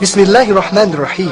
Bismillahirrahmanirrahim.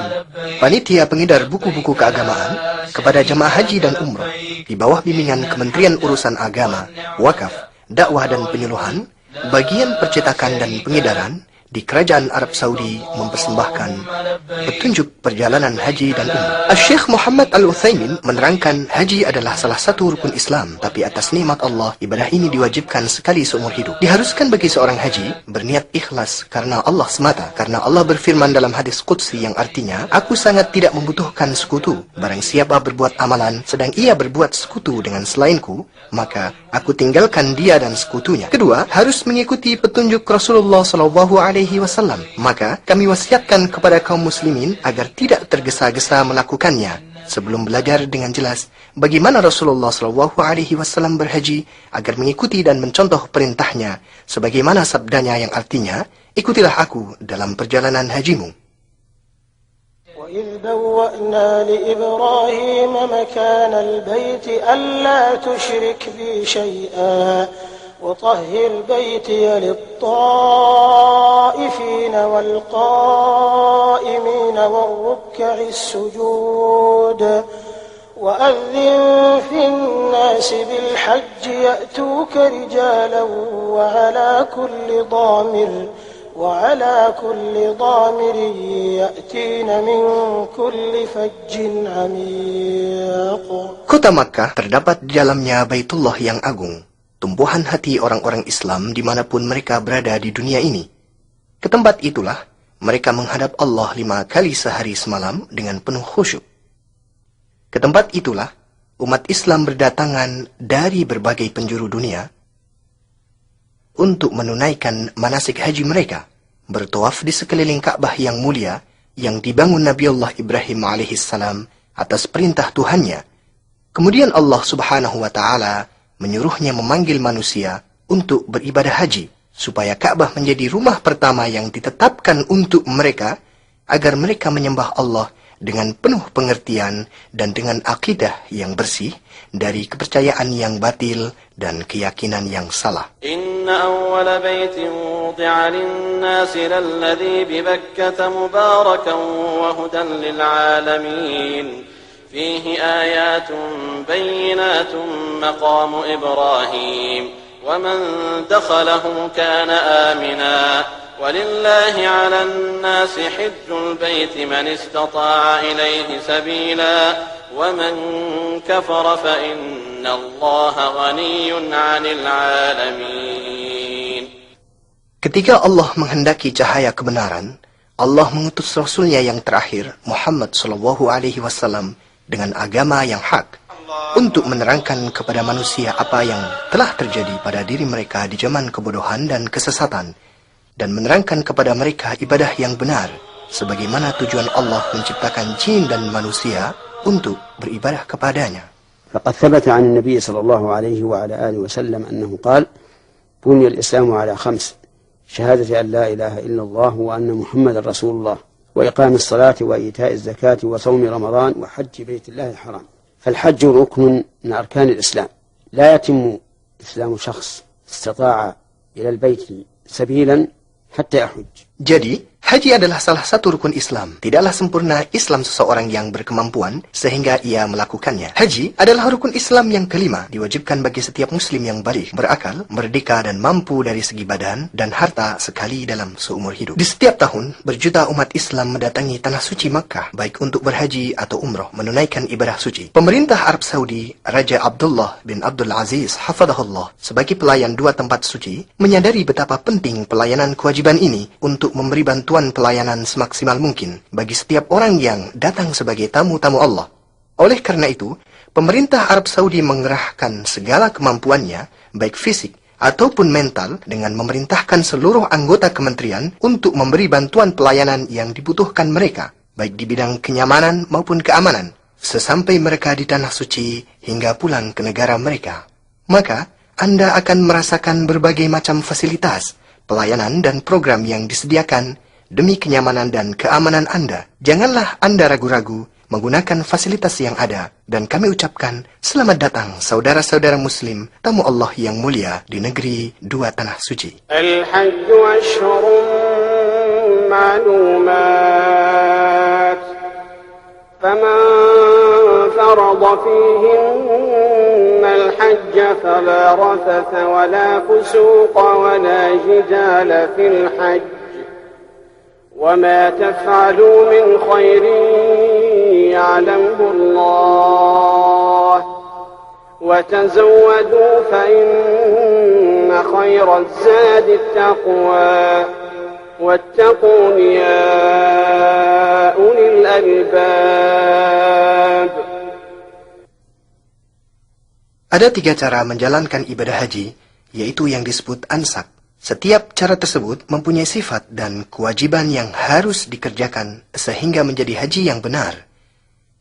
Panitia pengedar buku-buku keagamaan kepada jemaah haji dan umrah di bawah bimbingan Kementerian Urusan Agama, Wakaf, Dakwah dan Penyuluhan, bagian percetakan dan pengedaran di Kerajaan Arab Saudi mempersembahkan petunjuk perjalanan haji dan umrah. Syekh Muhammad Al-Utsaimin menerangkan haji adalah salah satu rukun Islam, tapi atas nikmat Allah, ibadah ini diwajibkan sekali seumur hidup. Diharuskan bagi seorang haji berniat ikhlas karena Allah semata, karena Allah berfirman dalam hadis qudsi yang artinya, aku sangat tidak membutuhkan sekutu. Barang siapa berbuat amalan sedang ia berbuat sekutu dengan selainku, maka aku tinggalkan dia dan sekutunya. Kedua, harus mengikuti petunjuk Rasulullah SAW. Maka kami wasiatkan kepada kaum muslimin agar tidak tergesa-gesa melakukannya sebelum belajar dengan jelas bagaimana Rasulullah SAW berhaji, agar mengikuti dan mencontoh perintahnya sebagaimana sabdanya yang artinya, ikutilah aku dalam perjalanan hajimu. وَإِذْ بَوَّأْنَا لِإِبْرَاهِيمَ مَكَانَ الْبَيْتِ أَلَّا تُشْرِكْ بِي شَيْئًا وطهر بيتي للطائفين والقائمين والركع السجود وأذن في الناس بالحج يأتوك رجالا وعلى كل ضامر يأتين من كل فج عميق. Kota Makkah terdapat di dalamnya Baitullah yang agung, tumbuhan hati orang-orang Islam dimanapun mereka berada di dunia ini. Ke tempat itulah mereka menghadap Allah 5 kali sehari semalam dengan penuh khusyuk. Ke tempat itulah umat Islam berdatangan dari berbagai penjuru dunia untuk menunaikan manasik haji mereka, bertawaf di sekeliling Ka'bah yang mulia yang dibangun Nabi Allah Ibrahim alaihissalam atas perintah Tuhannya. Kemudian Allah Subhanahu wa Ta'ala menyuruhnya memanggil manusia untuk beribadah haji, supaya Ka'bah menjadi rumah pertama yang ditetapkan untuk mereka, agar mereka menyembah Allah dengan penuh pengertian dan dengan akidah yang bersih dari kepercayaan yang batil dan keyakinan yang salah. Inna awwala baitin wudi'a lin-nasi lalladhi bi Bakkah mubarakan wa hudan lil 'alamin. فيه آيات بينات مقام إبراهيم ومن دخله كان آمنا ولله على الناس حج البيت من استطاع إليه سبيلا ومن كفر فإن الله غني عن العالمين. Ketika Allah menghendaki cahaya kebenaran, Allah mengutus Rasulnya yang terakhir, Muhammad SAW, dengan agama yang hak, untuk menerangkan kepada manusia apa yang telah terjadi pada diri mereka di zaman kebodohan dan kesesatan, dan menerangkan kepada mereka ibadah yang benar, sebagaimana tujuan Allah menciptakan jin dan manusia untuk beribadah kepadanya. فقد ثبت عن النبي صلى الله عليه وعلى آله وسلم أنه قال: بني الإسلام على 5: شهادة أن لا إله إلا الله وأن محمد رسول الله وإقام الصلاة وإيتاء الزكاة وصوم رمضان وحج بيت الله الحرام. فالحج ركن من أركان الإسلام، لا يتم إسلام شخص استطاع إلى البيت سبيلا حتى يحج. Jadi, haji adalah salah satu rukun Islam. Tidaklah sempurna Islam seseorang yang berkemampuan sehingga ia melakukannya. Haji adalah rukun Islam yang kelima, diwajibkan bagi setiap muslim yang baligh, berakal, merdeka dan mampu dari segi badan dan harta sekali dalam seumur hidup. Di setiap tahun, berjuta umat Islam mendatangi tanah suci Makkah, baik untuk berhaji atau umrah, menunaikan ibadah suci. Pemerintah Arab Saudi, Raja Abdullah bin Abdul Aziz hafadhahullah, sebagai pelayan 2 tempat suci, menyadari betapa penting pelayanan kewajiban ini untuk memberi bantuan pelayanan semaksimal mungkin bagi setiap orang yang datang sebagai tamu-tamu Allah. Oleh karena itu, pemerintah Arab Saudi mengerahkan segala kemampuannya, baik fisik ataupun mental, dengan memerintahkan seluruh anggota kementerian untuk memberi bantuan pelayanan yang dibutuhkan mereka, baik di bidang kenyamanan maupun keamanan, sesampai mereka di tanah suci hingga pulang ke negara mereka. Maka, Anda akan merasakan berbagai macam fasilitas, pelayanan dan program yang disediakan demi kenyamanan dan keamanan Anda. Janganlah Anda ragu-ragu menggunakan fasilitas yang ada, dan kami ucapkan selamat datang saudara-saudara muslim, tamu Allah yang mulia di negeri 2 tanah suci. Al-Hajj ashhurun ma'lumat فمن فرض فيهن الحج فلا رفث ولا فسوق ولا جدال في الحج وما تفعلوا من خير يعلمه الله وتزودوا فإن خير الزاد التقوى واتقون يا أولي الألباب. Ada 3 cara menjalankan ibadah haji, yaitu yang disebut ansak. Setiap cara tersebut mempunyai sifat dan kewajiban yang harus dikerjakan sehingga menjadi haji yang benar.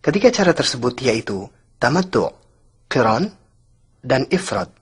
Ketiga cara tersebut yaitu tamattu', qiran, dan ifrad.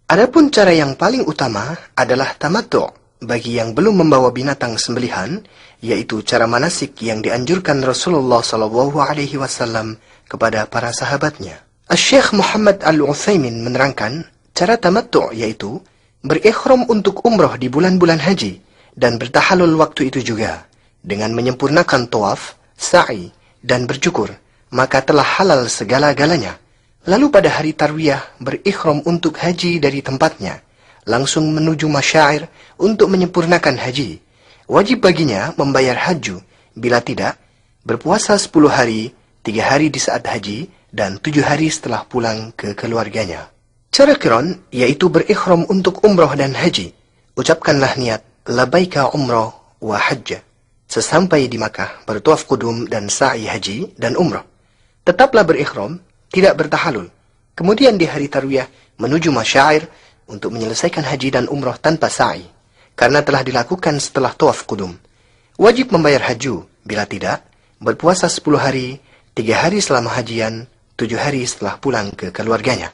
Adapun cara yang paling utama adalah tamattu' bagi yang belum membawa binatang sembelihan, yaitu cara manasik yang dianjurkan Rasulullah SAW kepada para sahabatnya. Syekh Muhammad Al-Utsaimin menerangkan, cara tamattu' yaitu berikhram untuk umrah di bulan-bulan haji dan bertahalul waktu itu juga dengan menyempurnakan tawaf, sa'i, dan bercukur, maka telah halal segala-galanya. Lalu pada hari tarwiyah berikhram untuk haji dari tempatnya, langsung menuju masyair untuk menyempurnakan haji. Wajib baginya membayar haju, bila tidak, berpuasa 10 hari, 3 hari di saat haji, dan 7 hari setelah pulang ke keluarganya. Cara qiran, yaitu berikhram untuk umrah dan haji. Ucapkanlah niat, labaika umrah wa hajjah. Sesampai di Makkah, bertuaf qudum dan sa'i haji dan umrah. Tetaplah berikhram, tidak bertahalul. Kemudian di hari tarwiyah, menuju masyair untuk menyelesaikan haji dan umrah tanpa sa'i, karena telah dilakukan setelah tuaf qudum. Wajib membayar haju, bila tidak, berpuasa 10 hari, 3 hari selama hajian, 7 hari setelah pulang ke keluarganya.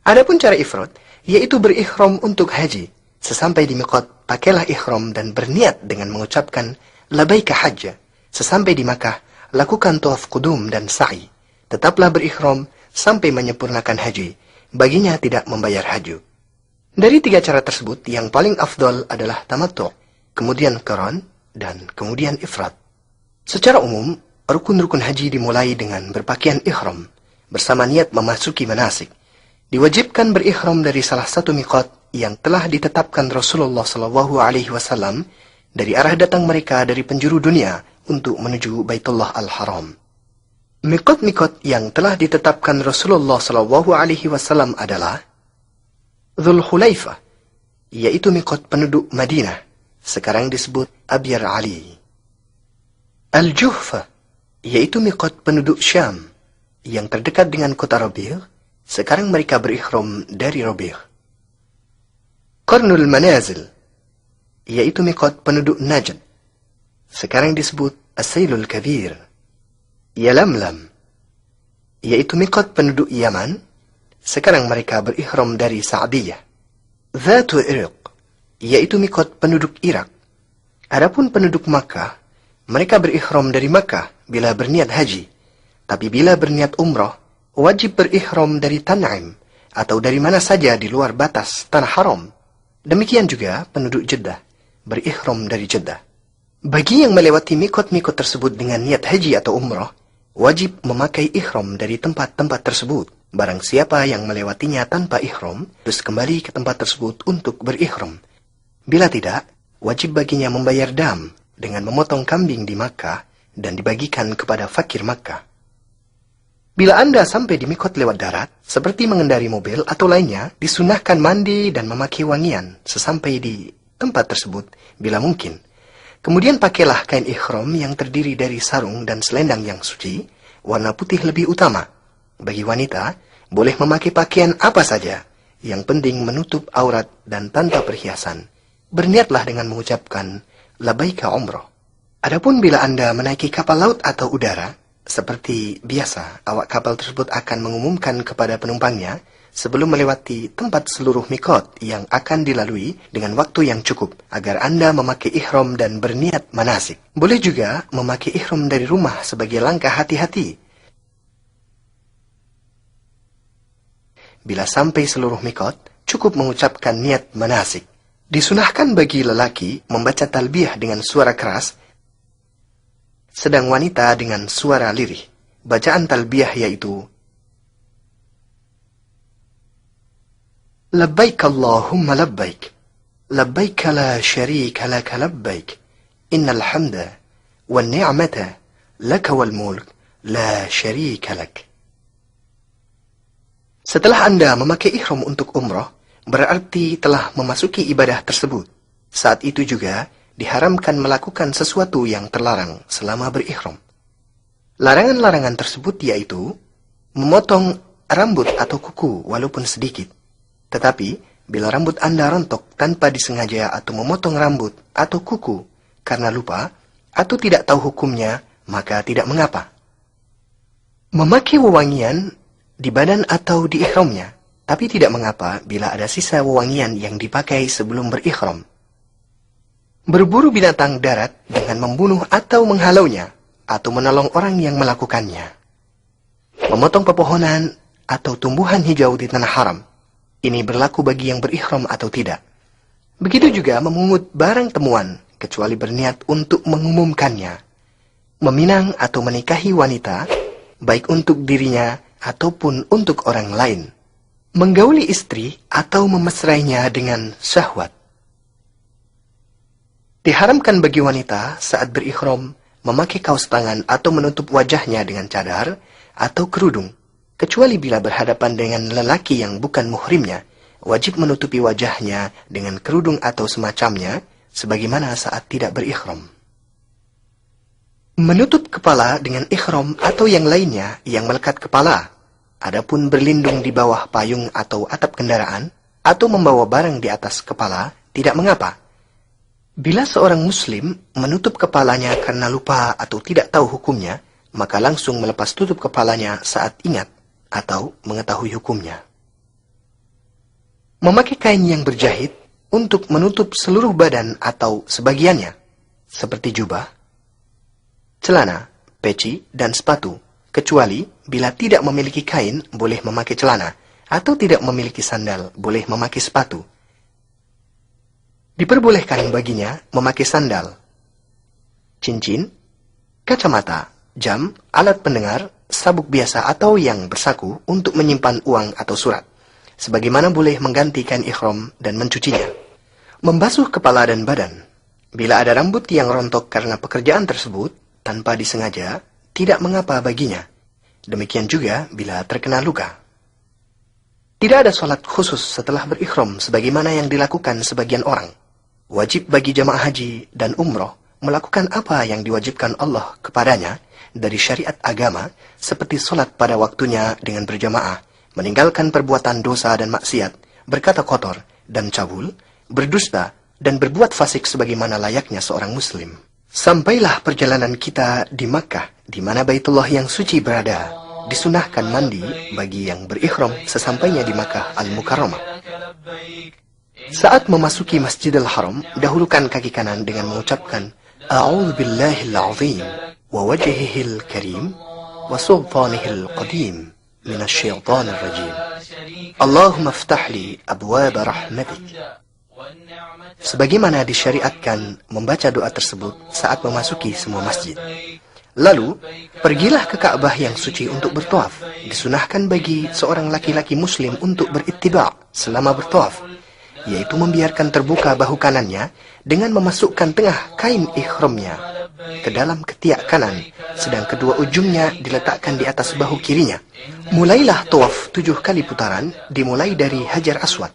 Adapun cara ifrad, yaitu berikhram untuk haji. Sesampai di miqat, pakailah ikhram dan berniat dengan mengucapkan labaika hajjah. Sesampai di Makkah, lakukan tuaf qudum dan sa'i. Tetaplah berikhram sampai menyempurnakan haji. Baginya tidak membayar haju. Dari 3 cara tersebut, yang paling afdal adalah tamattu', kemudian qiran, dan kemudian ifrad. Secara umum, rukun-rukun haji dimulai dengan berpakaian ikhram, bersama niat memasuki manasik. Diwajibkan berikhram dari salah satu miqat yang telah ditetapkan Rasulullah SAW dari arah datang mereka dari penjuru dunia untuk menuju Baitullah Al-Haram. Miqat-miqat yang telah ditetapkan Rasulullah SAW adalah Dzul Hulaifah, yaitu miqat penduduk Madinah, sekarang disebut Abyar Ali. Al-Juhfa, yaitu miqat penduduk Syam, yang terdekat dengan kota Rabi', sekarang mereka berikhram dari Rabi'. Qarnul Manazil, yaitu miqat penduduk Najd, sekarang disebut As-Sailul Kabir. Yalamlam, yaitu miqat penduduk Yaman, sekarang mereka berikhram dari Sa'diyah. Dzatu Irq, yaitu miqat penduduk Irak. Adapun penduduk Makkah, mereka berikhram dari Makkah bila berniat haji, tapi bila berniat umrah, wajib berikhram dari Tan'im, atau dari mana saja di luar batas tanah haram. Demikian juga penduduk Jeddah, berikhram dari Jeddah. Bagi yang melewati miqat-miqat tersebut dengan niat haji atau umrah, wajib memakai ikhram dari tempat-tempat tersebut. Barang siapa yang melewatinya tanpa ikhram, terus kembali ke tempat tersebut untuk berikhram. Bila tidak, wajib baginya membayar dam dengan memotong kambing di Makkah dan dibagikan kepada fakir Makkah. Bila Anda sampai di miqat lewat darat, seperti mengendari mobil atau lainnya, disunahkan mandi dan memakai wangian sesampai di tempat tersebut bila mungkin. Kemudian pakailah kain ikhram yang terdiri dari sarung dan selendang yang suci, warna putih lebih utama. Bagi wanita, boleh memakai pakaian apa saja, yang penting menutup aurat dan tanpa perhiasan. Berniatlah dengan mengucapkan labaika umrah. Adapun bila Anda menaiki kapal laut atau udara, seperti biasa, awak kapal tersebut akan mengumumkan kepada penumpangnya sebelum melewati tempat seluruh miqat yang akan dilalui dengan waktu yang cukup, agar Anda memakai ihram dan berniat manasik. Boleh juga memakai ihram dari rumah sebagai langkah hati-hati. Bila sampai seluruh miqat, cukup mengucapkan niat manasik. Disunahkan bagi lelaki membaca talbiyah dengan suara keras Sedang wanita dengan suara lirih. Bacaan talbiyah yaitu Labbaik Allahumma labbaik. Labbaik la syarika laka labbaik. Innal hamda wan ni'mata laka wal mulk la syarika lak. Setelah Anda memakai ihram untuk umrah, berarti telah memasuki ibadah tersebut. Saat itu juga diharamkan melakukan sesuatu yang terlarang selama berihram. Larangan-larangan tersebut yaitu memotong rambut atau kuku walaupun sedikit. Tetapi, bila rambut Anda rontok tanpa disengaja atau memotong rambut atau kuku karena lupa atau tidak tahu hukumnya, maka tidak mengapa. Memakai wewangian di badan atau di ihramnya, tapi tidak mengapa bila ada sisa wewangian yang dipakai sebelum berihram. Berburu binatang darat dengan membunuh atau menghalaunya, atau menolong orang yang melakukannya. Memotong pepohonan atau tumbuhan hijau di tanah haram. Ini berlaku bagi yang berihram atau tidak. Begitu juga memungut barang temuan, kecuali berniat untuk mengumumkannya. Meminang atau menikahi wanita, baik untuk dirinya ataupun untuk orang lain. Menggauli istri atau memesrainya dengan syahwat. Diharamkan bagi wanita saat berihram memakai kaos tangan atau menutup wajahnya dengan cadar atau kerudung, kecuali bila berhadapan dengan lelaki yang bukan muhrimnya, wajib menutupi wajahnya dengan kerudung atau semacamnya, sebagaimana saat tidak berihram. Menutup kepala dengan ihram atau yang lainnya yang melekat kepala, adapun berlindung di bawah payung atau atap kendaraan, atau membawa barang di atas kepala, tidak mengapa. Bila seorang muslim menutup kepalanya karena lupa atau tidak tahu hukumnya, maka langsung melepas tutup kepalanya saat ingat atau mengetahui hukumnya. Memakai kain yang berjahit untuk menutup seluruh badan atau sebagiannya, seperti jubah, celana, peci, dan sepatu, kecuali bila tidak memiliki kain boleh memakai celana, atau tidak memiliki sandal boleh memakai sepatu. Diperbolehkan baginya memakai sandal, cincin, kacamata, jam, alat pendengar, sabuk biasa atau yang bersaku untuk menyimpan uang atau surat, sebagaimana boleh menggantikan ihram dan mencucinya. Membasuh kepala dan badan. Bila ada rambut yang rontok karena pekerjaan tersebut, tanpa disengaja, tidak mengapa baginya. Demikian juga bila terkena luka. Tidak ada sholat khusus setelah berihram sebagaimana yang dilakukan sebagian orang. Wajib bagi jamaah haji dan umroh melakukan apa yang diwajibkan Allah kepadanya dari syariat agama, seperti sholat pada waktunya dengan berjamaah, meninggalkan perbuatan dosa dan maksiat, berkata kotor dan cabul, berdusta, dan berbuat fasik sebagaimana layaknya seorang muslim. Sampailah perjalanan kita di Makkah, di mana Baitullah yang suci berada. Disunahkan mandi bagi yang berihram sesampainya di Makkah Al-Mukarramah. Saat memasuki Masjidil Haram, dahulukan kaki kanan dengan mengucapkan A'udzu billahil azim wa wajhihil karim wa sultanihil qadim minasyaitonir rajim. Allahumma iftah li abwaab rahmatik. Sebagaimana disyariatkan membaca doa tersebut saat memasuki semua masjid. Lalu, pergilah ke Ka'bah yang suci untuk bertawaf. Disunahkan bagi seorang laki-laki muslim untuk berittiba' selama bertawaf, yaitu membiarkan terbuka bahu kanannya dengan memasukkan tengah kain ihramnya ke dalam ketiak kanan, sedang kedua ujungnya diletakkan di atas bahu kirinya. Mulailah tawaf 7 kali putaran, dimulai dari Hajar Aswad.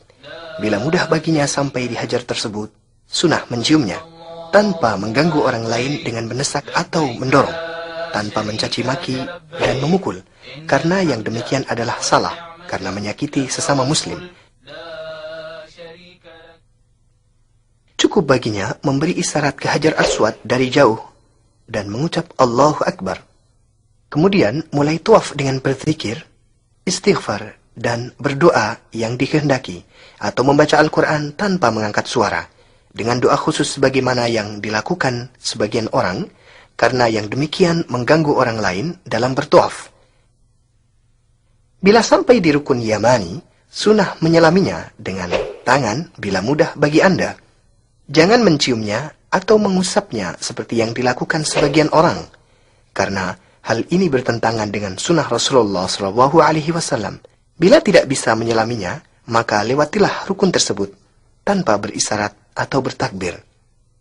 Bila mudah baginya sampai di hajar tersebut, sunah menciumnya, tanpa mengganggu orang lain dengan mendesak atau mendorong, tanpa mencaci maki dan memukul, karena yang demikian adalah salah, karena menyakiti sesama muslim. Cukup baginya memberi isyarat ke Hajar Aswad dari jauh dan mengucap Allahu Akbar. Kemudian mulai tawaf dengan berzikir, istighfar, dan berdoa yang dikehendaki, atau membaca Al-Quran tanpa mengangkat suara, dengan doa khusus sebagaimana yang dilakukan sebagian orang, karena yang demikian mengganggu orang lain dalam bertawaf. Bila sampai di rukun Yamani, sunah menyelaminya dengan tangan bila mudah bagi Anda. Jangan menciumnya atau mengusapnya seperti yang dilakukan sebagian orang. karena hal ini bertentangan dengan sunnah Rasulullah SAW. Bila tidak bisa menyelaminya, maka lewatilah rukun tersebut tanpa berisyarat atau bertakbir.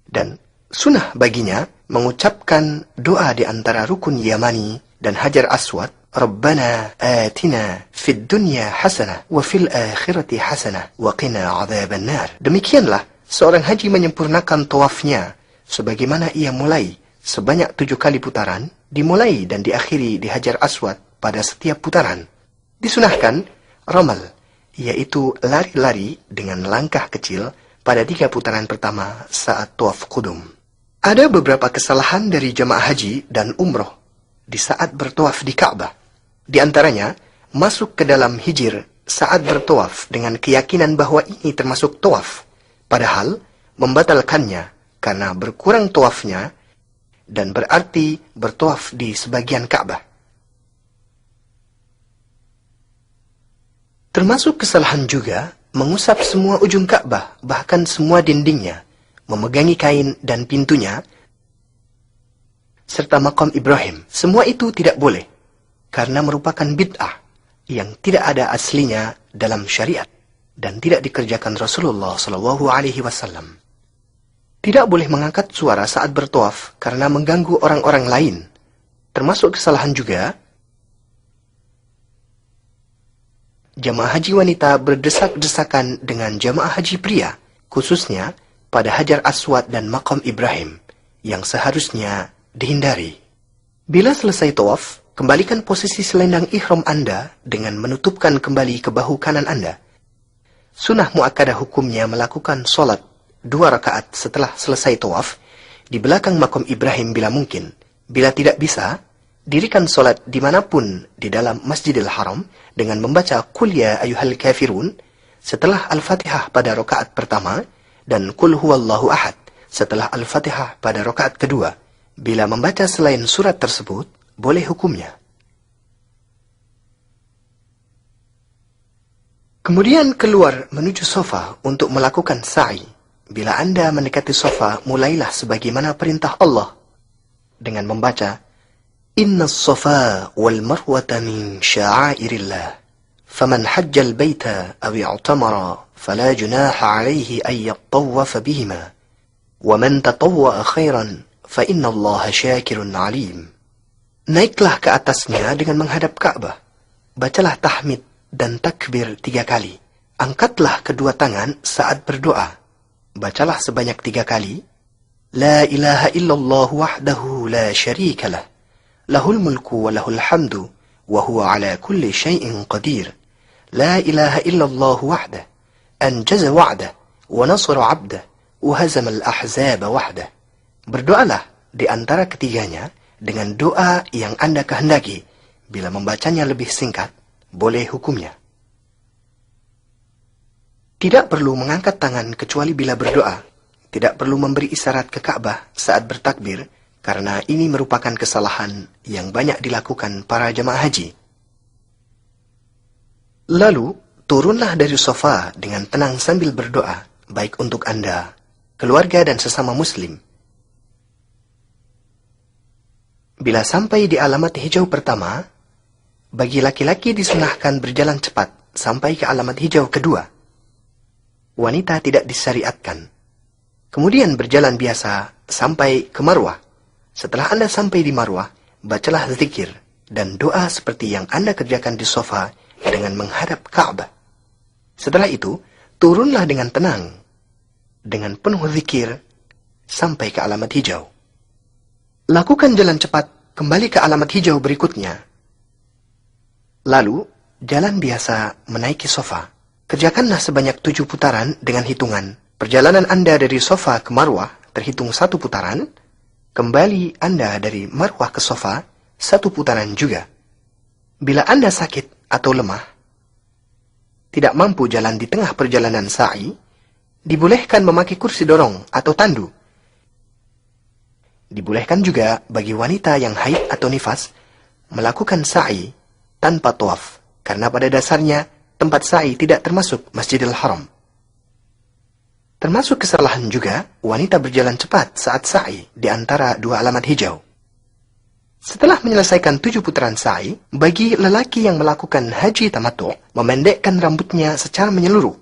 Dan sunnah baginya mengucapkan doa di antara rukun Yamani dan Hajar Aswad, Rabbana atina fid dunya hasanah wa fil akhirati hasanah wa qina adzaban nar. Demikianlah seorang haji menyempurnakan tawafnya sebagaimana ia mulai sebanyak 7 kali putaran, dimulai dan diakhiri di Hajar Aswad pada setiap putaran. Disunahkan ramal, yaitu lari-lari dengan langkah kecil pada 3 putaran pertama saat tawaf qudum. Ada beberapa kesalahan dari jamaah haji dan umroh di saat bertawaf di Ka'bah. Di antaranya, masuk ke dalam hijir saat bertawaf dengan keyakinan bahwa ini termasuk tawaf, padahal membatalkannya karena berkurang tawafnya dan berarti bertawaf di sebagian Ka'bah. Termasuk kesalahan juga mengusap semua ujung Ka'bah, bahkan semua dindingnya, memegangi kain dan pintunya, serta makam Ibrahim. Semua itu tidak boleh, karena merupakan bid'ah yang tidak ada aslinya dalam syariat dan tidak dikerjakan Rasulullah SAW. Tidak boleh mengangkat suara saat bertawaf karena mengganggu orang-orang lain. Termasuk kesalahan juga jamaah haji wanita berdesak-desakan dengan jamaah haji pria, khususnya pada Hajar Aswad dan makam Ibrahim, yang seharusnya dihindari. Bila selesai tawaf, kembalikan posisi selendang ihram Anda dengan menutupkan kembali ke bahu kanan Anda. Sunnah muakkadah hukumnya melakukan sholat 2 rakaat setelah selesai tawaf di belakang makam Ibrahim bila mungkin. Bila tidak bisa, dirikan sholat dimanapun di dalam Masjidil Haram dengan membaca Qul ya ayyuhal kafirun setelah Al-Fatihah pada rakaat pertama dan Qul huwallahu ahad setelah Al-Fatihah pada rakaat kedua. Bila membaca selain surat tersebut, boleh hukumnya. Kemudian keluar menuju sofa untuk melakukan sa'i. Bila Anda mendekati sofa, mulailah sebagaimana perintah Allah dengan membaca Inna as-safa wal marwata min sya'airillah faman hajjal baita aw i'tamara fala junaha alayhi an yattawwafa bihima wa man tatawwa'a khairan fa inna Allah syakirun alim. Naiklah ke atasnya dengan menghadap Ka'bah. Bacalah tahmid dan takbir 3 kali. Angkatlah kedua tangan saat berdoa. Bacalah sebanyak 3 kali. La ilaha illallah wahdahu la syarika lah. Lahul mulku wa lahul hamdu wa huwa ala kulli syai'in qadir. La ilaha illallah wahdah. Anjaza wa'dah wa nasara 'abdah wa hazama al-ahzaba wahdah. Berdoalah di antara ketiganya dengan doa yang Anda kehendaki. Bila membacanya lebih singkat, boleh hukumnya. Tidak perlu mengangkat tangan kecuali bila berdoa. Tidak perlu memberi isyarat ke Ka'bah saat bertakbir, karena ini merupakan kesalahan yang banyak dilakukan para jemaah haji. Lalu, turunlah dari sofa dengan tenang sambil berdoa, baik untuk Anda, keluarga dan sesama muslim. Bila sampai di alamat hijau pertama, bagi laki-laki disunahkan berjalan cepat sampai ke alamat hijau kedua. Wanita tidak disyariatkan. Kemudian berjalan biasa sampai ke Marwah. Setelah Anda sampai di Marwah, bacalah zikir dan doa seperti yang Anda kerjakan di sofa dengan menghadap Ka'bah. Setelah itu, turunlah dengan tenang, dengan penuh zikir, sampai ke alamat hijau. Lakukan jalan cepat kembali ke alamat hijau berikutnya. Lalu, jalan biasa menaiki sofa. Kerjakanlah sebanyak 7 putaran dengan hitungan. Perjalanan Anda dari sofa ke Marwah terhitung 1 putaran. Kembali Anda dari Marwah ke sofa 1 putaran juga. Bila Anda sakit atau lemah, tidak mampu jalan di tengah perjalanan sa'i, dibolehkan memakai kursi dorong atau tandu. Dibolehkan juga bagi wanita yang haid atau nifas melakukan sa'i tanpa tawaf, karena pada dasarnya tempat sa'i tidak termasuk Masjidil Haram. Termasuk kesalahan juga wanita berjalan cepat saat sa'i di antara 2 alamat hijau. Setelah menyelesaikan 7 putaran sa'i, bagi lelaki yang melakukan haji tamattu' memendekkan rambutnya secara menyeluruh,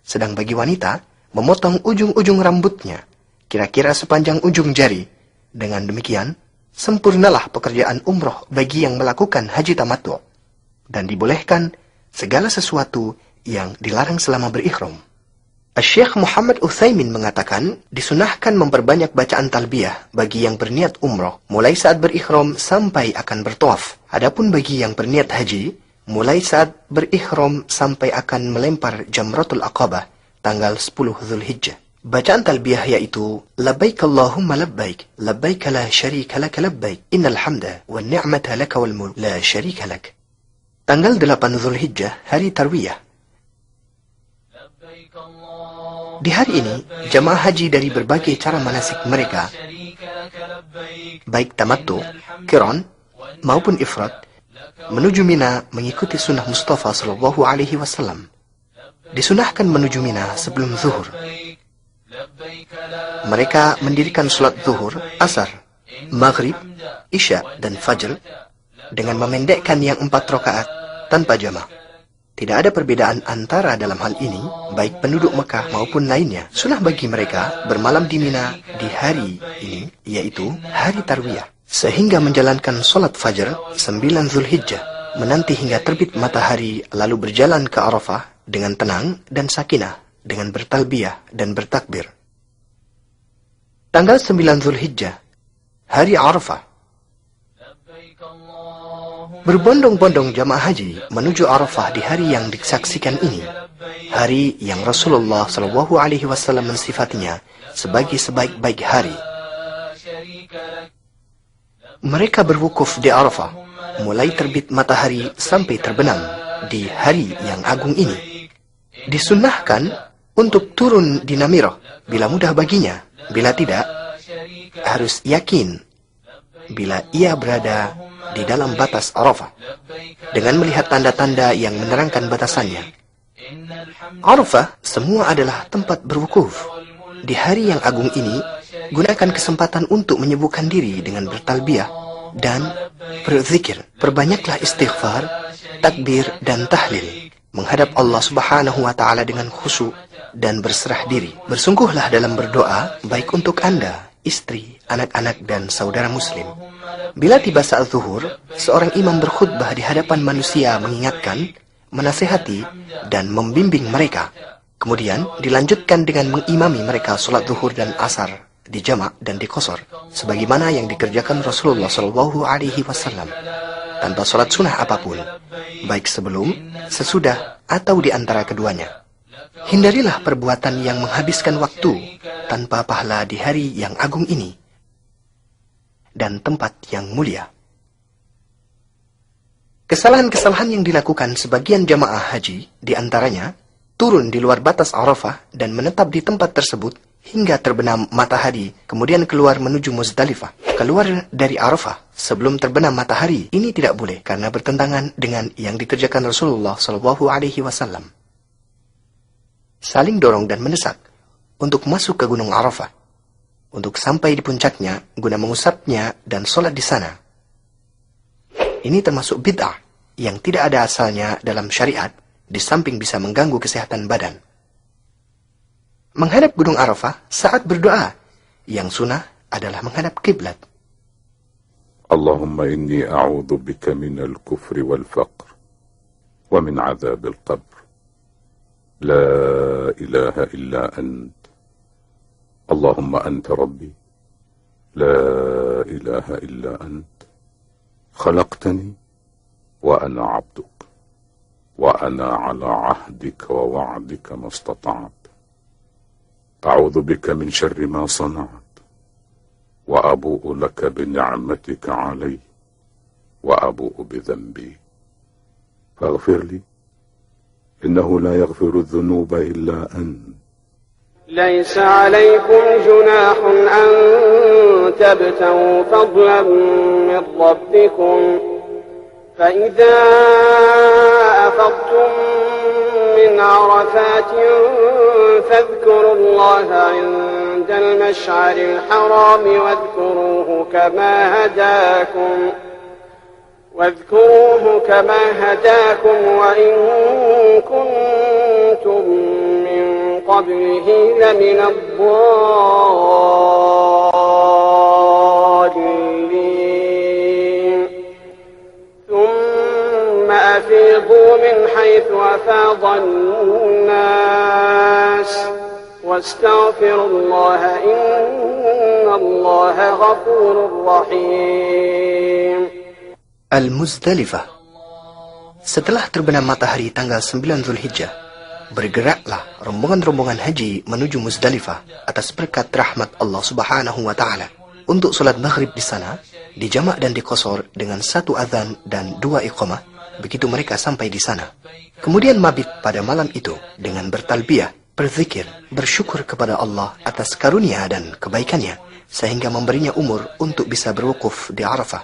sedang bagi wanita memotong ujung-ujung rambutnya kira-kira sepanjang ujung jari. Dengan demikian, sempurnalah pekerjaan umroh bagi yang melakukan haji tamattu' dan dibolehkan segala sesuatu yang dilarang selama berihram. Syekh Muhammad Utsaimin mengatakan, disunahkan memperbanyak bacaan talbiyah bagi yang berniat umroh mulai saat berihram sampai akan bertawaf. Adapun bagi yang berniat haji, mulai saat berihram sampai akan melempar Jamratul Aqabah tanggal 10 Zulhijjah. Bacaan talbiyah yaitu labbaik Allahumma labbaik, labbaik la syarika lak labbaik, innal hamda wan ni'mata laka wal mulk la syarika lak. Tanggal 8 Zulhijjah, hari Tarwiyah. Di hari ini, jamaah haji dari berbagai cara manasik mereka, baik tamattu, qiran, maupun ifrad, menuju Mina mengikuti sunnah Mustafa SAW. Disunahkan menuju Mina sebelum zuhur. Mereka mendirikan sholat zuhur, asar, maghrib, isya, dan fajr dengan memendekkan yang 4 rakaat tanpa jamaah. Tidak ada perbedaan antara dalam hal ini, baik penduduk Mekah maupun lainnya. Sunnah bagi mereka bermalam di Mina di hari ini, yaitu hari Tarwiyah, sehingga menjalankan sholat fajar 9 Zulhijjah, menanti hingga terbit matahari, lalu berjalan ke Arafah dengan tenang dan sakinah, dengan bertalbiyah dan bertakbir. Tanggal 9 Zulhijjah, hari Arafah. Berbondong-bondong jamaah haji menuju Arafah di hari yang disaksikan ini, hari yang Rasulullah SAW mensifatinya sebagai sebaik-baik hari. Mereka berwukuf di Arafah mulai terbit matahari sampai terbenam di hari yang agung ini. Disunnahkan untuk turun di Namirah bila mudah baginya, bila tidak, harus yakin bila ia berada di dalam batas Arafah dengan melihat tanda-tanda yang menerangkan batasannya. Arafah semua adalah tempat berwukuf. Di hari yang agung ini, gunakan kesempatan untuk menyibukkan diri dengan bertalbiyah dan berzikir. Perbanyaklah istighfar, takbir, dan tahlil. Menghadap Allah Subhanahu wa Ta'ala dengan khusyuk dan berserah diri. Bersungguhlah dalam berdoa, baik untuk Anda, istri, anak-anak, dan saudara muslim. Bila tiba saat zuhur, seorang imam berkhutbah di hadapan manusia mengingatkan, menasihati, dan membimbing mereka. Kemudian dilanjutkan dengan mengimami mereka sholat zuhur dan asar di jamak dan di qasar, sebagaimana yang dikerjakan Rasulullah SAW, tanpa sholat sunnah apapun, baik sebelum, sesudah, atau di antara keduanya. Hindarilah perbuatan yang menghabiskan waktu tanpa pahala di hari yang agung ini dan tempat yang mulia. Kesalahan-kesalahan yang dilakukan sebagian jamaah haji, di antaranya turun di luar batas Arafah dan menetap di tempat tersebut hingga terbenam matahari, kemudian keluar menuju Muzdalifah. Keluar dari Arafah sebelum terbenam matahari, ini tidak boleh karena bertentangan dengan yang dikerjakan Rasulullah SAW. Saling dorong dan mendesak untuk masuk ke Gunung Arafah, untuk sampai di puncaknya guna mengusapnya dan sholat di sana. Ini termasuk bid'ah yang tidak ada asalnya dalam syariat, di samping bisa mengganggu kesehatan badan. Menghadap Gunung Arafah saat berdoa, yang sunnah adalah menghadap kiblat. Allahumma inni a'udhu bika minal kufri wal faqr wa min azabil qabr. La ilaha illa ant. Allahumma anta rabbi. La ilaha illa ant. Khalaqtani wa ana abduk. Wa ana ala ahdika wa wa'dika mastata'at. A'udhu bika min syarri ma sana'at. Wa abu'u laka bini'matika alay. Wa abu'u bidhanbi. Faghfir li. Innahu la yaghfiru dhunuba illa ant. ليس عليكم جناح أن تبتغوا فضلا من ربكم فإذا أفضتم من عرفات فاذكروا الله عند عند المشعر الحرام واذكروه كما هداكم وإن كنتم من قبله لمن الضالين ثم أفيضوا من حيث أفاض الناس واستغفروا الله إن الله غفور رحيم. Al-Muzdalifah. Setelah terbenam matahari tanggal 9 Zulhijjah, bergeraklah rombongan-rombongan haji menuju Muzdalifah atas berkat rahmat Allah Subhanahu wa Ta'ala untuk sholat maghrib di sana, dijamak dan diqashar dengan 1 azan dan 2 iqamah begitu mereka sampai di sana. Kemudian mabit pada malam itu dengan bertalbiyah, berzikir, bersyukur kepada Allah atas karunia dan kebaikannya sehingga memberinya umur untuk bisa berwukuf di Arafah.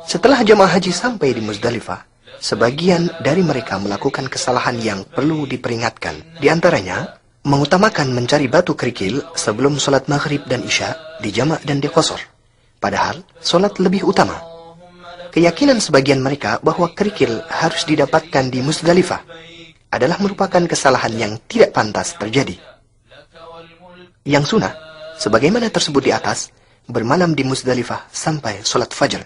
Setelah jamaah haji sampai di Muzdalifah, sebagian dari mereka melakukan kesalahan yang perlu diperingatkan. Di antaranya, mengutamakan mencari batu kerikil sebelum sholat maghrib dan isya dijamak dan diqashar. Padahal, sholat lebih utama. Keyakinan sebagian mereka bahwa kerikil harus didapatkan di Muzdalifah adalah merupakan kesalahan yang tidak pantas terjadi. Yang sunnah, sebagaimana tersebut di atas, bermalam di Muzdalifah sampai sholat fajar.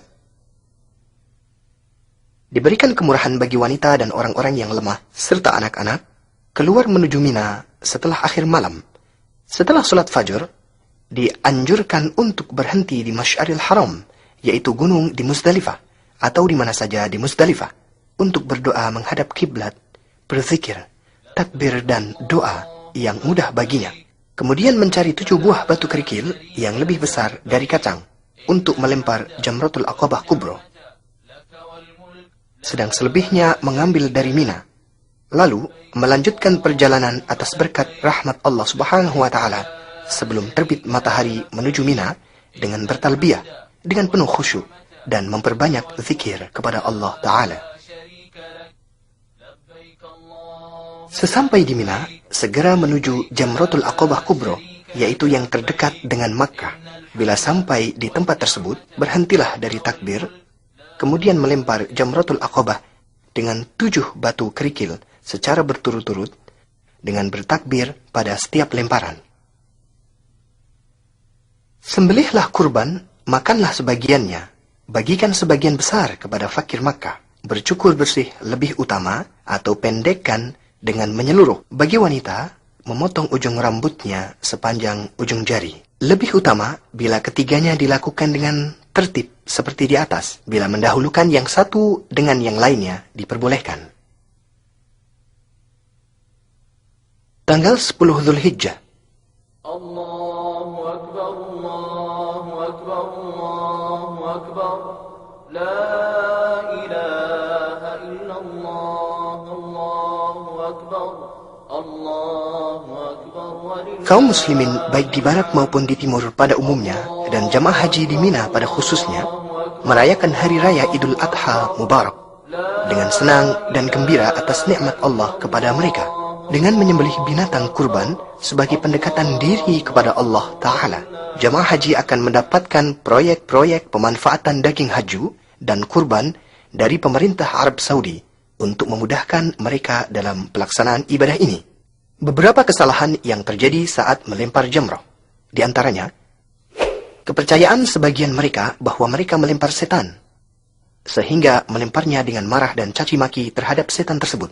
Diberikan kemurahan bagi wanita dan orang-orang yang lemah, serta anak-anak, keluar menuju Mina setelah akhir malam. Setelah sholat fajar, dianjurkan untuk berhenti di Masy'aril Haram, yaitu gunung di Muzdalifah, atau di mana saja di Muzdalifah, untuk berdoa menghadap kiblat, berzikir, takbir dan doa yang mudah baginya. Kemudian mencari 7 buah batu kerikil yang lebih besar dari kacang, untuk melempar Jamratul Aqabah Kubro. Sedang selebihnya mengambil dari Mina, lalu melanjutkan perjalanan atas berkat rahmat Allah Subhanahu wa Ta'ala sebelum terbit matahari menuju Mina dengan bertalbiyah dengan penuh khusyuk dan memperbanyak zikir kepada Allah Ta'ala. Sesampai di Mina, segera menuju Jamratul Aqabah Kubro, yaitu yang terdekat dengan Makkah. Bila sampai di tempat tersebut, berhentilah dari takbir, kemudian melempar Jamratul Aqabah dengan 7 batu kerikil secara berturut-turut dengan bertakbir pada setiap lemparan. Sembelihlah kurban, makanlah sebagiannya, bagikan sebagian besar kepada fakir Makkah. Bercukur bersih lebih utama atau pendekkan dengan menyeluruh. Bagi wanita, memotong ujung rambutnya sepanjang ujung jari. Lebih utama bila ketiganya dilakukan dengan tertib seperti di atas. Bila mendahulukan yang satu dengan yang lainnya diperbolehkan. Tanggal 10 Zulhijjah. Allahu Akbar, Allahu Akbar, Allahu Akbar. La ilaha illallah, Allahu Akbar, Allahu Akbar. Kaum muslimin baik di barat maupun di timur pada umumnya dan jamaah haji di Mina pada khususnya merayakan hari raya Idul Adha Mubarak dengan senang dan gembira atas nikmat Allah kepada mereka dengan menyembelih binatang kurban sebagai pendekatan diri kepada Allah Ta'ala. Jamaah haji akan mendapatkan proyek-proyek pemanfaatan daging haju dan kurban dari pemerintah Arab Saudi untuk memudahkan mereka dalam pelaksanaan ibadah ini. Beberapa kesalahan yang terjadi saat melempar jamrah. Di antaranya, kepercayaan sebagian mereka bahwa mereka melempar setan, sehingga melemparnya dengan marah dan caci maki terhadap setan tersebut.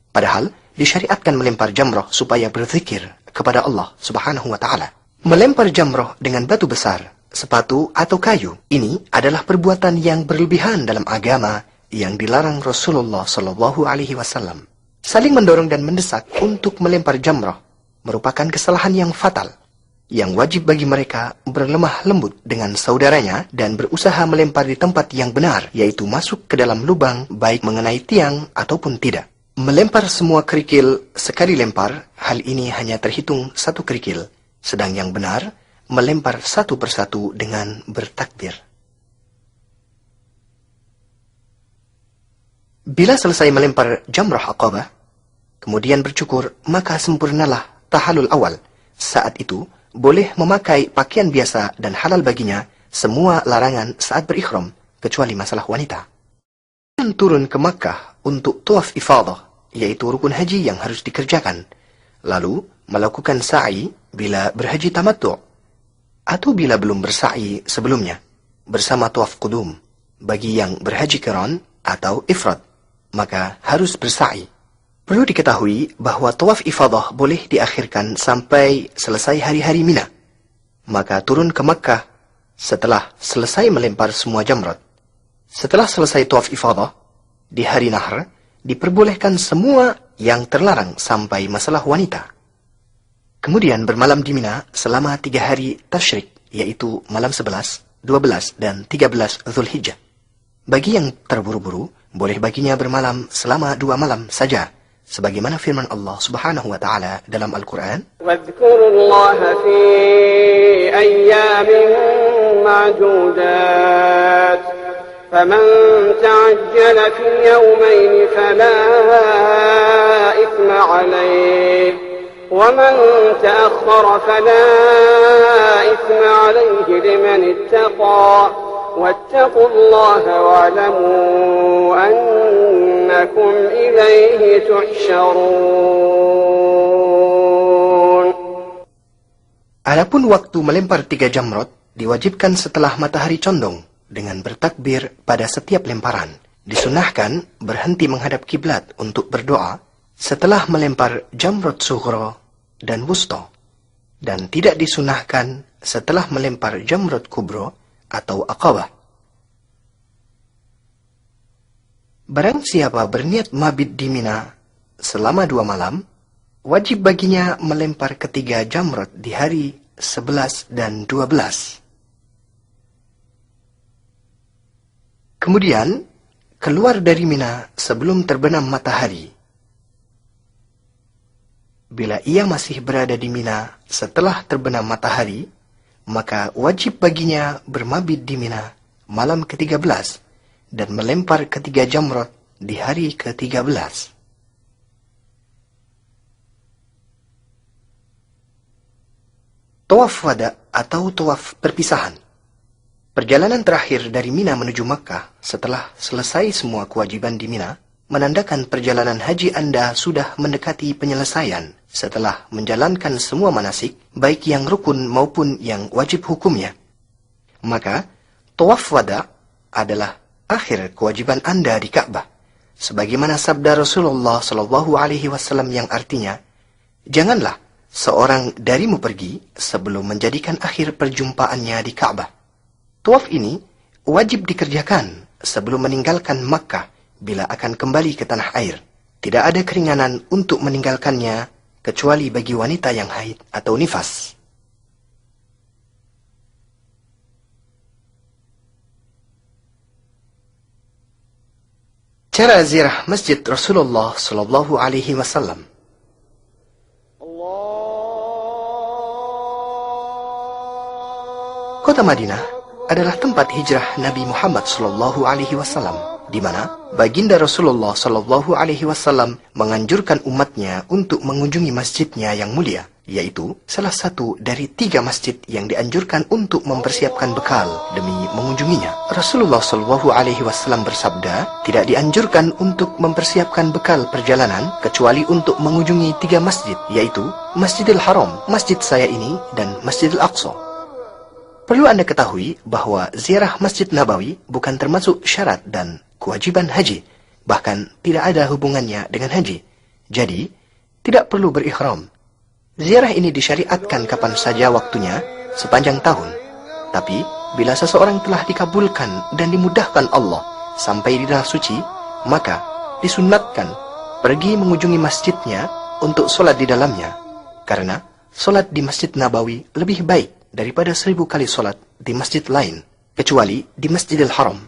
Padahal, disyariatkan melempar jamrah supaya berzikir kepada Allah Subhanahu wa Ta'ala. Melempar jamrah dengan batu besar, sepatu atau kayu, ini adalah perbuatan yang berlebihan dalam agama yang dilarang Rasulullah Shallallahu Alaihi Wasallam. Saling mendorong dan mendesak untuk melempar jamrah merupakan kesalahan yang fatal, yang wajib bagi mereka berlemah lembut dengan saudaranya dan berusaha melempar di tempat yang benar, yaitu masuk ke dalam lubang baik mengenai tiang ataupun tidak. Melempar semua kerikil sekali lempar, hal ini hanya terhitung 1 kerikil, sedang yang benar melempar satu persatu dengan bertakbir. Bila selesai melempar jamrah Aqabah, kemudian bercukur, maka sempurnalah tahallul awal. Saat itu, boleh memakai pakaian biasa dan halal baginya semua larangan saat berihram, kecuali masalah wanita. Dan turun ke Makkah untuk tawaf ifadah, yaitu rukun haji yang harus dikerjakan. Lalu melakukan sa'i bila berhaji tamattu' atau bila belum bersa'i sebelumnya, bersama tawaf qudum bagi yang berhaji qiran atau ifrad, maka harus bersa'i. Perlu diketahui bahwa tawaf ifadah boleh diakhirkan sampai selesai hari-hari Mina. Maka turun ke Makkah setelah selesai melempar semua jamrat. Setelah selesai tawaf ifadah, di hari Nahr, diperbolehkan semua yang terlarang sampai masalah wanita. Kemudian bermalam di Mina selama 3 hari tasyrik, yaitu malam 11, 12, dan 13 Dzulhijjah. Bagi yang terburu-buru, boleh baginya bermalam selama 2 malam saja, sebagaimana firman Allah Subhanahu wa taala dalam Al-Qur'an, واذكروا الله في أيام معدودات فمن تعجل في يومين فلا إثم عليه ومن تأخر فلا إثم عليه لمن اتقى واتقوا الله واعلموا أنكم إليه تحشرون. Adapun waktu melempar 3 jamrot diwajibkan setelah matahari condong dengan bertakbir pada setiap lemparan. Disunahkan berhenti menghadap kiblat untuk berdoa setelah melempar jamrot sughra dan wusta, dan tidak disunahkan setelah melempar jamrot kubra atau aqabah. Barang siapa berniat mabit di Mina selama 2 malam, wajib baginya melempar ketiga jamrot di hari 11 dan 12. Kemudian, keluar dari Mina sebelum terbenam matahari. Bila ia masih berada di Mina setelah terbenam matahari, maka wajib baginya bermabit di Mina malam ke-13 dan melempar ketiga jamrot di hari ke-13. Tawaf wada atau tawaf perpisahan. Perjalanan terakhir dari Mina menuju Makkah setelah selesai semua kewajiban di Mina menandakan perjalanan haji Anda sudah mendekati penyelesaian setelah menjalankan semua manasik, baik yang rukun maupun yang wajib hukumnya. Maka, tawaf wada adalah akhir kewajiban Anda di Ka'bah, sebagaimana sabda Rasulullah SAW yang artinya, janganlah seorang darimu pergi sebelum menjadikan akhir perjumpaannya di Ka'bah. Tawaf ini wajib dikerjakan sebelum meninggalkan Makkah bila akan kembali ke tanah air. Tidak ada keringanan untuk meninggalkannya kecuali bagi wanita yang haid atau nifas. Cara ziarah Masjid Rasulullah sallallahu alaihi wasallam. Kota Madinah adalah tempat hijrah Nabi Muhammad sallallahu alaihi wasallam, di mana baginda Rasulullah sallallahu alaihi wasallam menganjurkan umatnya untuk mengunjungi masjidnya yang mulia, yaitu salah satu dari 3 masjid yang dianjurkan untuk mempersiapkan bekal demi mengunjunginya. Rasulullah sallallahu alaihi wasallam bersabda, tidak dianjurkan untuk mempersiapkan bekal perjalanan kecuali untuk mengunjungi 3 masjid, yaitu Masjidil Haram, masjid saya ini, dan Masjidil Aqsa. Perlu Anda ketahui bahwa ziarah Masjid Nabawi bukan termasuk syarat dan kewajiban haji, bahkan tidak ada hubungannya dengan haji. Jadi, tidak perlu berihram. Ziarah ini disyariatkan kapan saja waktunya, sepanjang tahun. Tapi, bila seseorang telah dikabulkan dan dimudahkan Allah sampai di tanah suci, maka disunnatkan pergi mengunjungi masjidnya untuk sholat di dalamnya. Karena sholat di Masjid Nabawi lebih baik daripada 1000 kali sholat di masjid lain, kecuali di Masjidil Haram.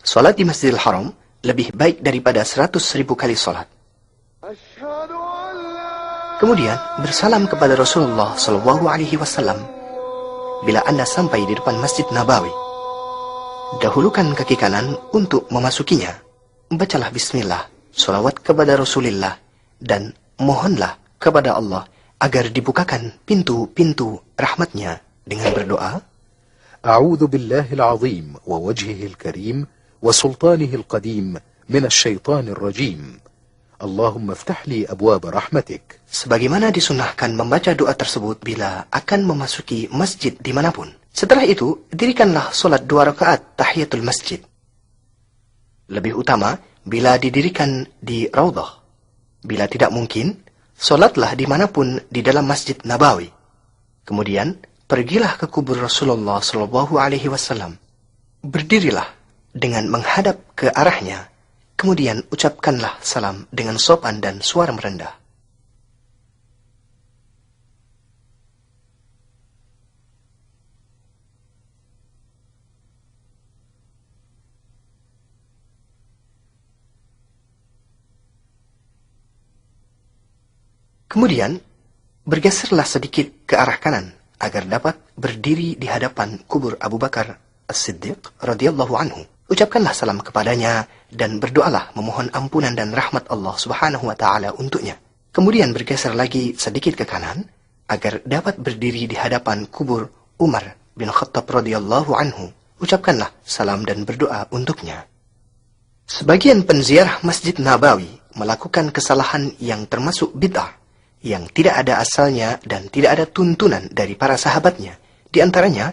Sholat di Masjidil Haram lebih baik daripada 100.000 kali sholat. Kemudian bersalam kepada Rasulullah SAW bila Anda sampai di depan Masjid Nabawi. Dahulukan kaki kanan untuk memasukinya. Bacalah bismillah, sholawat kepada Rasulullah, dan mohonlah kepada Allah agar dibukakan pintu-pintu rahmatnya dengan berdoa, أعوذ بالله العظيم ووجهه الكريم وسلطانه القديم من الشيطان الرجيم اللهم افتح لي أبواب رحمتك. sebagaimana disunahkan membaca doa tersebut bila akan memasuki masjid dimanapun. Setelah itu, dirikanlah solat 2 rakaat tahiyatul masjid. Lebih utama, bila didirikan di Raudhah. Bila tidak mungkin, solatlah dimanapun di dalam Masjid Nabawi. Kemudian, pergilah ke kubur Rasulullah SAW. Berdirilah dengan menghadap ke arahnya. Kemudian ucapkanlah salam dengan sopan dan suara merendah. Kemudian, bergeserlah sedikit ke arah kanan agar dapat berdiri di hadapan kubur Abu Bakar As-Siddiq radhiyallahu anhu. Ucapkanlah salam kepadanya dan berdoalah memohon ampunan dan rahmat Allah Subhanahu wa taala untuknya. Kemudian bergeser lagi sedikit ke kanan agar dapat berdiri di hadapan kubur Umar bin Khattab radhiyallahu anhu. Ucapkanlah salam dan berdoa untuknya. Sebagian penziarah Masjid Nabawi melakukan kesalahan yang termasuk bid'ah, yang tidak ada asalnya dan tidak ada tuntunan dari para sahabatnya. Di antaranya,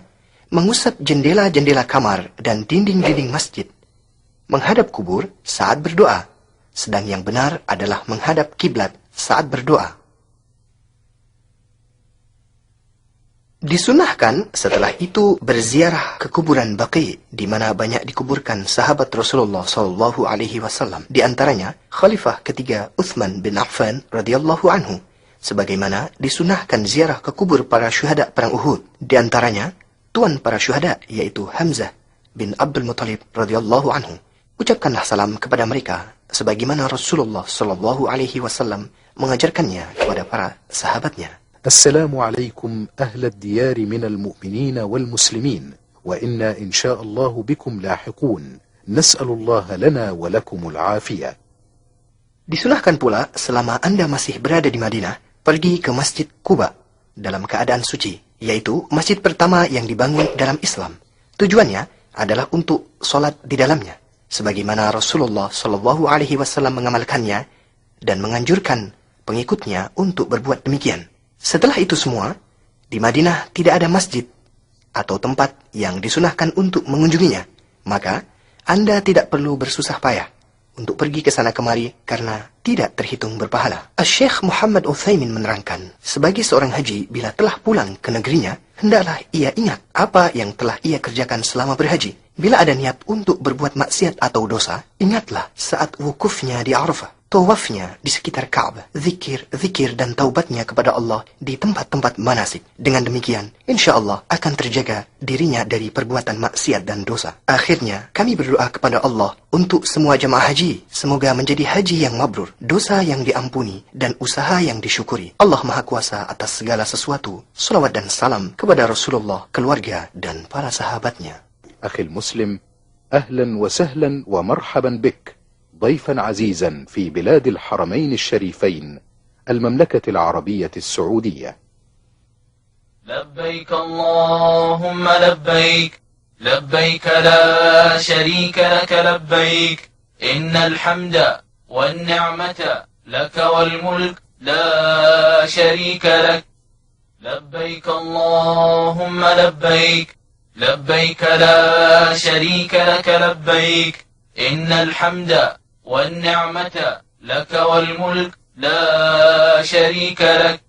mengusap jendela-jendela kamar dan dinding-dinding masjid, menghadap kubur saat berdoa, sedang yang benar adalah menghadap kiblat saat berdoa. Disunahkan setelah itu berziarah ke kuburan Baqi, di mana banyak dikuburkan sahabat Rasulullah SAW. Di antaranya, Khalifah ketiga Uthman bin Affan radhiyallahu anhu, sebagaimana disunahkan ziarah ke kubur para syuhada perang Uhud. Di antaranya, tuan para syuhada, yaitu Hamzah bin Abdul Muttalib radhiyallahu anhu. Ucapkanlah salam kepada mereka, sebagaimana Rasulullah SAW mengajarkannya kepada para sahabatnya. السلام عليكم أهل الديار من المؤمنين والمسلمين وإنا إن شاء الله بكم لاحقون نسأل الله لنا ولكم العافية. Disunahkan pula selama Anda masih berada di Madinah, pergi ke Masjid Quba dalam keadaan suci, yaitu masjid pertama yang dibangun dalam Islam. Tujuannya adalah untuk solat di dalamnya, sebagaimana Rasulullah SAW mengamalkannya dan menganjurkan pengikutnya untuk berbuat demikian. Setelah itu semua, di Madinah tidak ada masjid atau tempat yang disunahkan untuk mengunjunginya. Maka, Anda tidak perlu bersusah payah untuk pergi ke sana kemari karena tidak terhitung berpahala. Syekh Muhammad Utsaimin menerangkan, sebagai seorang haji bila telah pulang ke negerinya, hendaklah ia ingat apa yang telah ia kerjakan selama berhaji. Bila ada niat untuk berbuat maksiat atau dosa, ingatlah saat wukufnya di Arafah, tawafnya di sekitar Ka'bah, zikir dan taubatnya kepada Allah di tempat-tempat manasik. Dengan demikian, insya Allah akan terjaga dirinya dari perbuatan maksiat dan dosa. Akhirnya, kami berdoa kepada Allah untuk semua jemaah haji, semoga menjadi haji yang mabrur, dosa yang diampuni, dan usaha yang disyukuri. Allah Maha Kuasa atas segala sesuatu. Salawat dan salam kepada Rasulullah, keluarga, dan para sahabatnya. أخي المسلم، أهلا وسهلا ومرحبا بك ضيفا عزيزا في بلاد الحرمين الشريفين المملكة العربية السعودية. لبيك اللهم لبيك، لبيك لا شريك لك لبيك، إن الحمد والنعمة لك والملك لا شريك لك. لبيك اللهم لبيك، لبيك لا شريك لك لبيك، إن الحمد والنعمة لك والملك لا شريك لك.